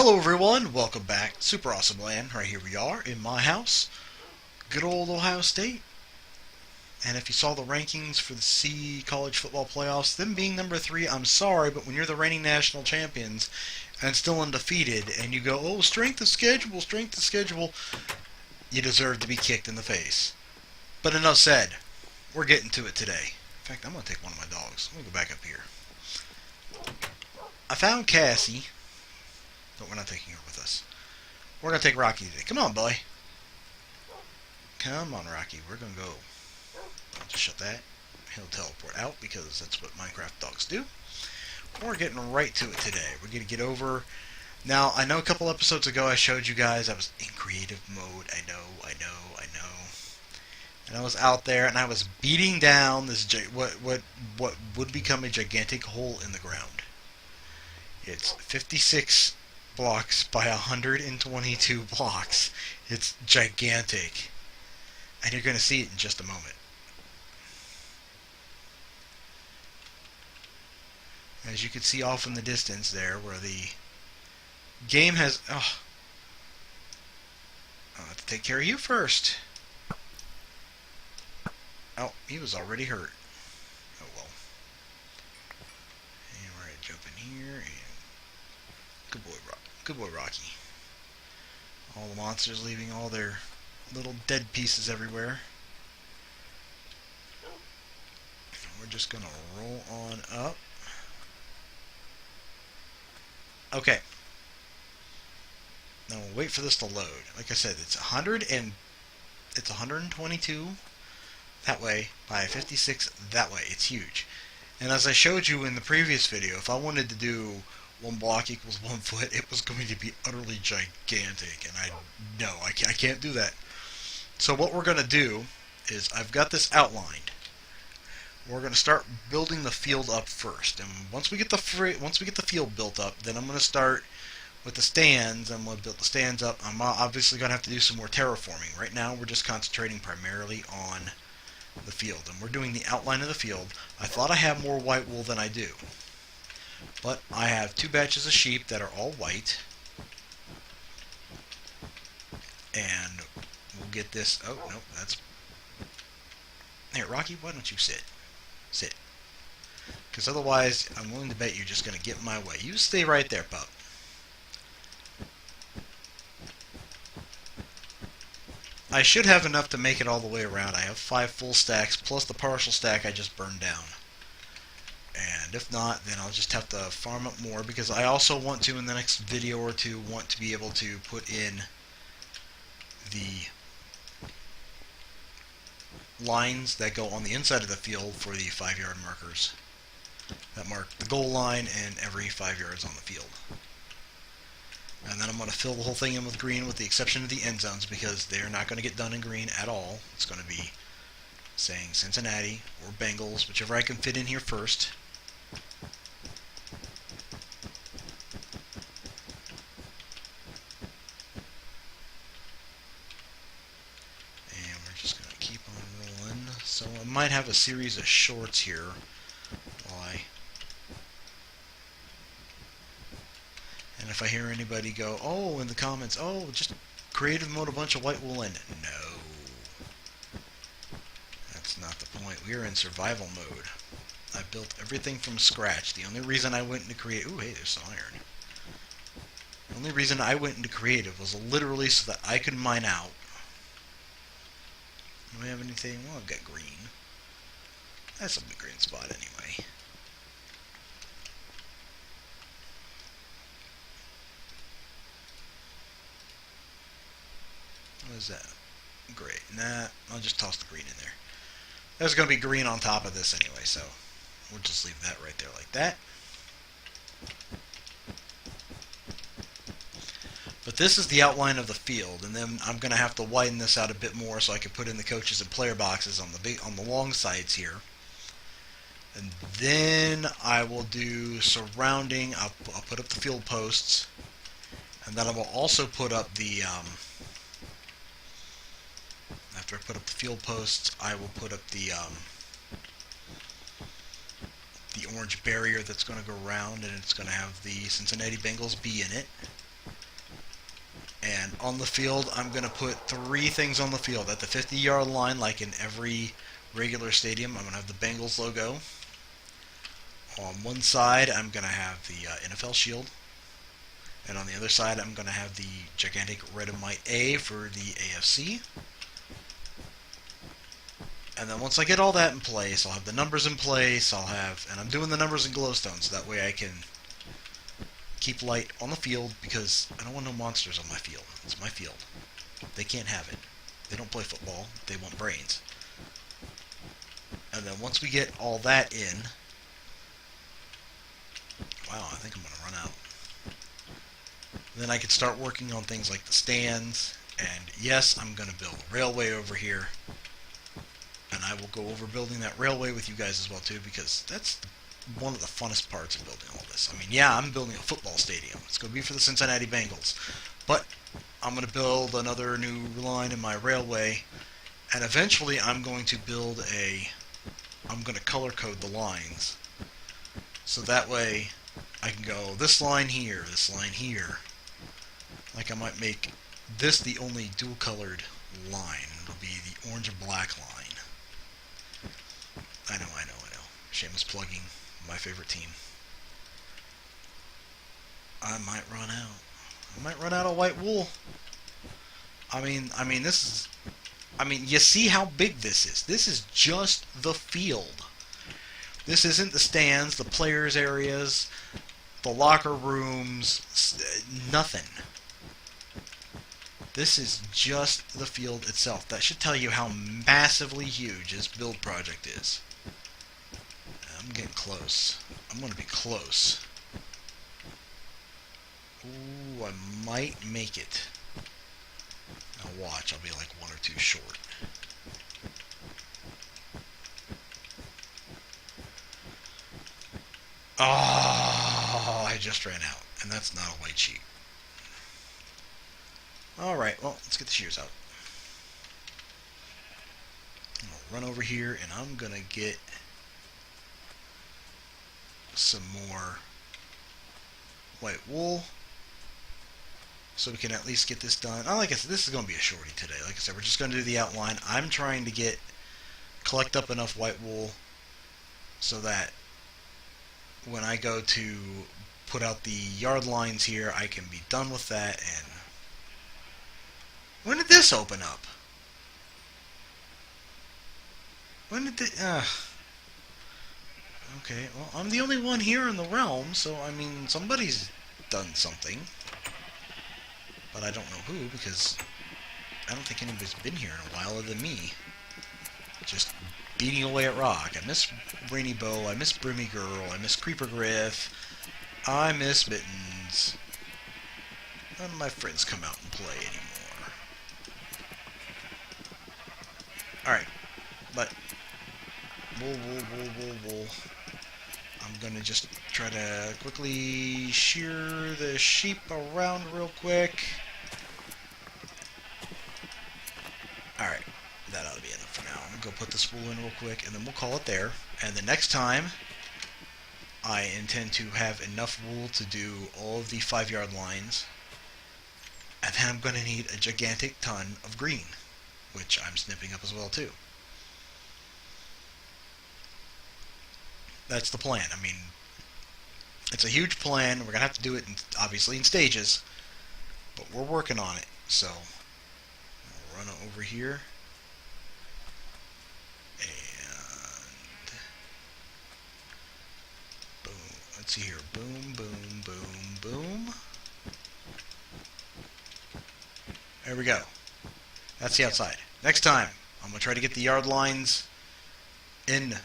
Hello everyone, welcome back. Super awesome land. Right here we are in my house. Good old Ohio State. And if you saw the rankings for the C college football playoffs, them being number 3, I'm sorry, but when you're the reigning national champions and still undefeated and you go, oh, strength of schedule, you deserve to be kicked in the face. But enough said. We're getting to it today. In fact, I'm going to take one of my dogs. Let me go back up here. I found Cassie, but we're not taking her with us. We're going to take Rocky today. Come on, boy. Come on, Rocky. We're going to go. I'll just shut that. He'll teleport out because that's what Minecraft dogs do. We're getting right to it today. We're going to get over. Now, I know a couple episodes ago I showed you guys I was in creative mode. I know. And I was out there and I was beating down this what would become a gigantic hole in the ground. It's 56 blocks by 122 blocks. It's gigantic. And you're going to see it in just a moment. As you can see off in the distance there, where the game has... Oh, I'll have to take care of you first. Oh, he was already hurt. Oh well. And we're going to jump in here. And good boy, Rocky. All the monsters leaving all their little dead pieces everywhere. We're just going to roll on up. Okay. Now we'll wait for this to load. Like I said, it's 122 that way by 56 that way. It's huge. And as I showed you in the previous video, if I wanted to do 1 block equals 1 foot, it was going to be utterly gigantic. And I can't do that. So what we're going to do is I've got this outlined. We're going to start building the field up first. And once we get the field built up, then I'm going to start with the stands. I'm going to build the stands up. I'm obviously going to have to do some more terraforming. Right now we're just concentrating primarily on the field. And we're doing the outline of the field. I thought I had more white wool than I do. But I have 2 batches of sheep that are all white. And we'll get this... Oh, no, that's... Here, Rocky, why don't you sit? Sit. Because otherwise, I'm willing to bet you're just going to get in my way. You stay right there, pup. I should have enough to make it all the way around. I have 5 full stacks, plus the partial stack I just burned down. And if not, then I'll just have to farm up more, because I also want to, in the next video or two, want to be able to put in the lines that go on the inside of the field for the 5-yard markers that mark the goal line and every 5 yards on the field. And then I'm going to fill the whole thing in with green, with the exception of the end zones, because they're not going to get done in green at all. It's going to be saying Cincinnati or Bengals, whichever I can fit in here first. So I might have a series of shorts here while and if I hear anybody go, oh, in the comments, oh, just creative mode a bunch of white wool in. No. That's not the point. We are in survival mode. I built everything from scratch. The only reason I went into creative... Ooh, hey, there's some iron. The only reason I went into creative was literally so that I could mine out. Do we have anything? Well, I've got green. That's a big green spot anyway. What is that? Great. Nah, I'll just toss the green in there. There's going to be green on top of this anyway, so we'll just leave that right there like that. But this is the outline of the field, and then I'm going to have to widen this out a bit more so I can put in the coaches and player boxes on the long sides here. And then I will do surrounding. I'll put up the field posts, and then I will also put up the after I put up the field posts, I will put up the orange barrier that's going to go around, and it's going to have the Cincinnati Bengals B in it. And on the field, I'm going to put 3 things on the field. At the 50-yard line, like in every regular stadium, I'm going to have the Bengals logo. On one side, I'm going to have the NFL shield. And on the other side, I'm going to have the gigantic red and white A for the AFC. And then once I get all that in place, I'll have the numbers in place. And I'm doing the numbers in glowstone, so that way I can keep light on the field, because I don't want no monsters on my field. It's my field. They can't have it. They don't play football. They want brains. And then once we get all that in, wow, I think I'm going to run out. Then I can start working on things like the stands. And yes, I'm going to build a railway over here. And I will go over building that railway with you guys as well too, because that's one of the funnest parts of building all this. I mean, yeah, I'm building a football stadium. It's going to be for the Cincinnati Bengals. But I'm going to build another new line in my railway. And eventually I'm going to I'm going to color code the lines. So that way I can go this line here, this line here. Like I might make this the only dual colored line. It'll be the orange and black line. I know. Shameless plugging my favorite team. I might run out. I might run out of white wool. I mean, you see how big this is. This is just the field. This isn't the stands, the players' areas, the locker rooms, nothing. This is just the field itself. That should tell you how massively huge this build project is. I'm getting close. I'm going to be close. Ooh, I might make it. Now watch, I'll be like 1 or 2 short. Oh, I just ran out. And that's not a white sheet. Alright, well, let's get the shears out. I'm going to run over here and I'm going to get some more white wool so we can at least get this done. Like I said, this is going to be a shorty today. Like I said, we're just going to do the outline. I'm trying to collect up enough white wool so that when I go to put out the yard lines here, I can be done with that. And when did this open up? When did the... Okay, well, I'm the only one here in the realm, so, I mean, somebody's done something. But I don't know who, because I don't think anybody's been here in a while other than me. Just beating away at rock. I miss Rainy Bow, I miss Brimmy Girl, I miss Creeper Griff, I miss Mittens. None of my friends come out and play anymore. Alright, but... wool. I'm gonna just try to quickly shear the sheep around real quick. Alright, that ought to be enough for now. I'm gonna go put this wool in real quick and then we'll call it there. And the next time, I intend to have enough wool to do all of the 5-yard lines. And then I'm gonna need a gigantic ton of green, which I'm snipping up as well too. That's the plan. I mean, it's a huge plan. We're going to have to do it, obviously, in stages. But we're working on it. So, I'll run over here. And... boom. Let's see here. Boom. There we go. That's the outside. Next time, I'm going to try to get the yard lines in.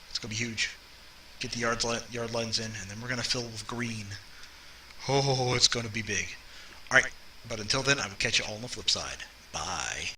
It's going to be huge. Get the yard lines in, and then we're going to fill it with green. Oh, it's going to be big. Alright, but until then, I will catch you all on the flip side. Bye.